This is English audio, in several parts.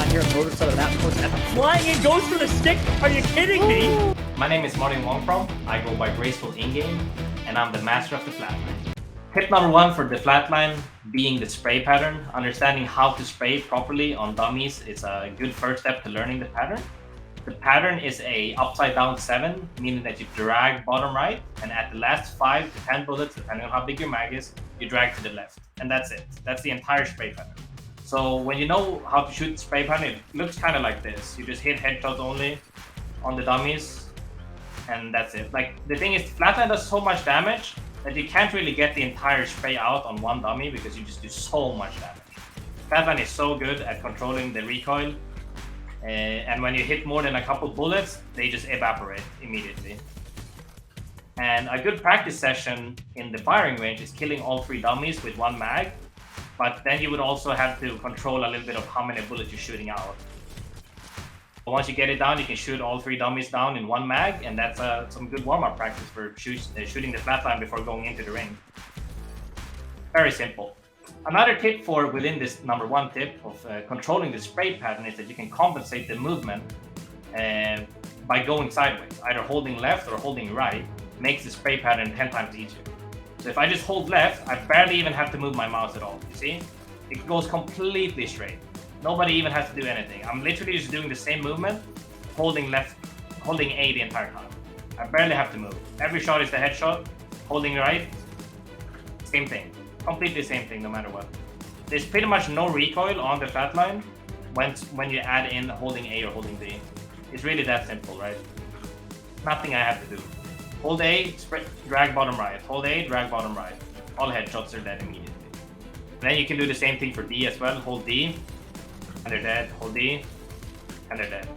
down here in Motor Southern Map Course, and flying in goes for the stick. Are you kidding me? My name is Martin Wongprom. I go by Graceful in-game, and I'm the master of the flatline. Tip number 1 for the flatline being the spray pattern. Understanding how to spray properly on dummies is a good first step to learning the pattern. The pattern is a upside down 7, meaning that you drag bottom right, and at the last 5 to 10 bullets, depending on how big your mag is, you drag to the left. And that's it. That's the entire spray pattern. So when you know how to shoot spray pattern, it looks kind of like this. You just hit headshots only on the dummies, and that's it. Like, the thing is, flatline does so much damage that you can't really get the entire spray out on one dummy because you just do so much damage. Flatline is so good at controlling the recoil, and when you hit more than a couple bullets, they just evaporate immediately. And a good practice session in the firing range is killing all 3 dummies with 1 mag, but then you would also have to control a little bit of how many bullets you're shooting out. But once you get it down, you can shoot all 3 dummies down in 1 mag, and that's some good warm-up practice for shooting the flatline before going into the ring. Very simple. Another tip for within this number 1 tip of controlling the spray pattern is that you can compensate the movement by going sideways. Either holding left or holding right makes the spray pattern 10 times easier. So if I just hold left, I barely even have to move my mouse at all. You see? It goes completely straight. Nobody even has to do anything. I'm literally just doing the same movement, holding left, holding A the entire time. I barely have to move. Every shot is the headshot, holding right, same thing. Completely same thing no matter what. There's pretty much no recoil on the flatline when you add in holding A or holding B. It's really that simple, right? Nothing I have to do. Hold A, drag bottom right. Hold A, drag bottom right. All headshots are dead immediately. Then you can do the same thing for D as well. Hold D, and they're dead. Hold D, and they're dead.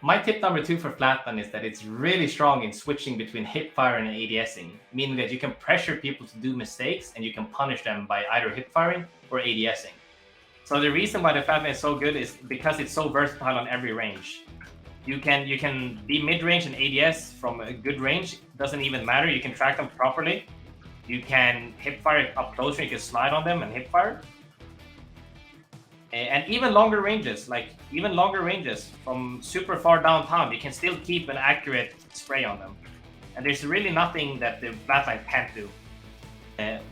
My tip number 2 for flatline is that it's really strong in switching between hipfire and ADSing, meaning that you can pressure people to do mistakes and you can punish them by either hipfiring or ADSing. So the reason why the flatline is so good is because it's so versatile on every range. You can be mid-range and ADS from a good range. It doesn't even matter. You can track them properly. You can hipfire up close, you can slide on them and hipfire. And even longer ranges, from super far downtown, you can still keep an accurate spray on them. And there's really nothing that the flatline can't do.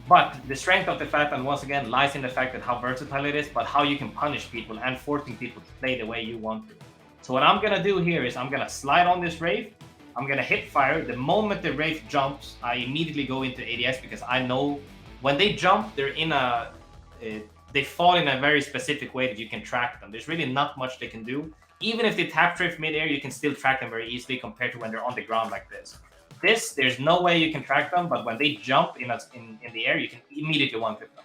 But the strength of the flatline, once again, lies in the fact that how versatile it is, but how you can punish people and forcing people to play the way you want to. So what I'm gonna do here is I'm gonna slide on this Wraith. I'm gonna hip fire. The moment the Wraith jumps, I immediately go into ADS because I know when they jump, they're in they fall in a very specific way that you can track them. There's really not much they can do. Even if they tap drift mid-air, you can still track them very easily compared to when they're on the ground like this. There's no way you can track them, but when they jump in the air, you can immediately one-clip them.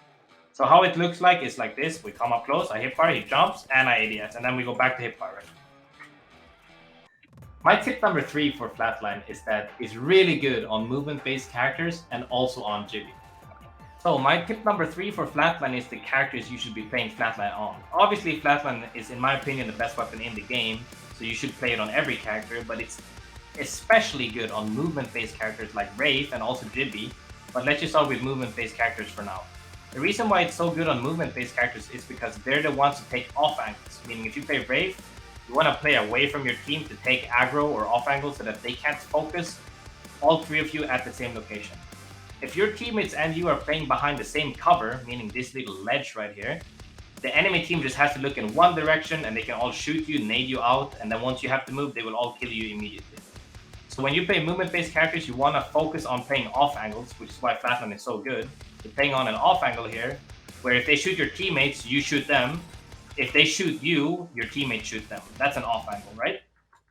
So how it looks like is like this. We come up close, I hip fire, he jumps, and I ADS, and then we go back to hip fire. My tip number 3 for flatline is that it's really good on movement-based characters and also on Gibby. So my tip number 3 for flatline is the characters you should be playing flatline on. Obviously, flatline is, in my opinion, the best weapon in the game, so you should play it on every character, but it's especially good on movement-based characters like Wraith and also Gibby, but let's just start with movement-based characters for now. The reason why it's so good on movement-based characters is because they're the ones who take off angles, meaning if you play Wraith, you want to play away from your team to take aggro or off angles so that they can't focus all 3 of you at the same location. If your teammates and you are playing behind the same cover, meaning this little ledge right here, the enemy team just has to look in one direction and they can all shoot you, nade you out, and then once you have to move, they will all kill you immediately. So when you play movement-based characters, you want to focus on playing off angles, which is why flatline is so good. You're playing on an off angle here, where if they shoot your teammates, you shoot them. If they shoot you, your teammates shoot them. That's an off angle, right?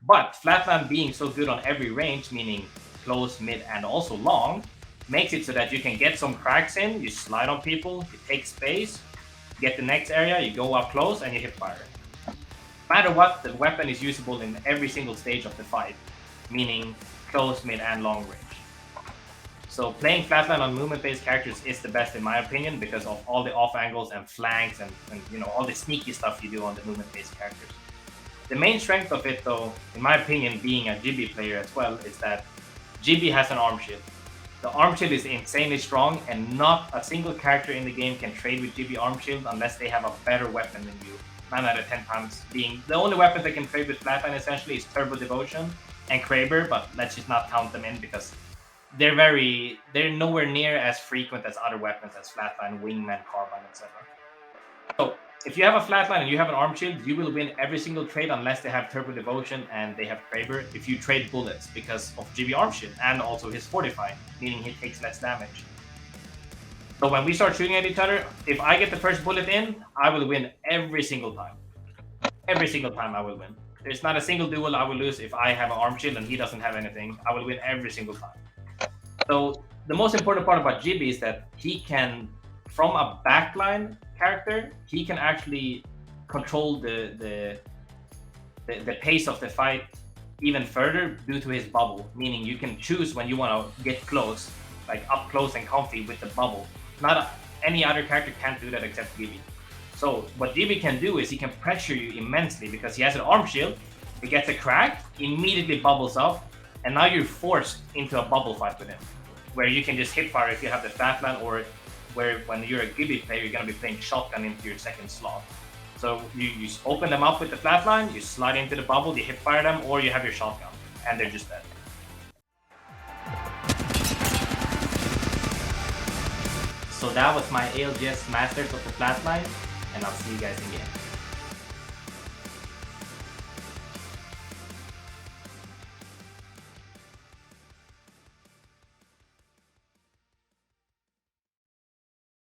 But flatline being so good on every range, meaning close, mid, and also long, makes it so that you can get some cracks in, you slide on people, you take space, get the next area, you go up close, and you hip fire. No matter what, the weapon is usable in every single stage of the fight, meaning close, mid, and long range. So playing flatline on movement-based characters is the best in my opinion because of all the off angles and flanks and you know all the sneaky stuff you do on the movement-based characters. The main strength of it though, in my opinion, being a Gibby player as well, is that Gibby has an arm shield. The arm shield is insanely strong and not a single character in the game can trade with Gibby arm shield unless they have a better weapon than you. 9 out of 10 times being the only weapons that can trade with Flatline essentially is Turbo Devotion and Kraber, but let's just not count them in because they're nowhere near as frequent as other weapons as Flatline, Wingman, Carbine, etc. So if you have a Flatline and you have an Arm Shield, you will win every single trade unless they have Turbo Devotion and they have Kraber if you trade bullets because of Gibby Arm Shield and also his Fortify, meaning he takes less damage. So when we start shooting at each other, if I get the first bullet in, I will win every single time. Every single time I will win. There's not a single duel I will lose if I have an Arm Shield and he doesn't have anything. I will win every single time. So the most important part about Gibby is that he can, from a backline character, he can actually control the pace of the fight even further due to his bubble. Meaning you can choose when you want to get close, like up close and comfy with the bubble. Any other character can't do that except Gibby. So what Gibby can do is he can pressure you immensely because he has an Arm Shield. He gets a crack, immediately bubbles up, and now you're forced into a bubble fight with him, where you can just hit fire if you have the Flatline, or where when you're a Gibby player, you're going to be playing shotgun into your second slot. So you open them up with the Flatline, you slide into the bubble, you hit fire them, or you have your shotgun, and they're just dead. So that was my ALGS Masters of the Flatline, and I'll see you guys in game.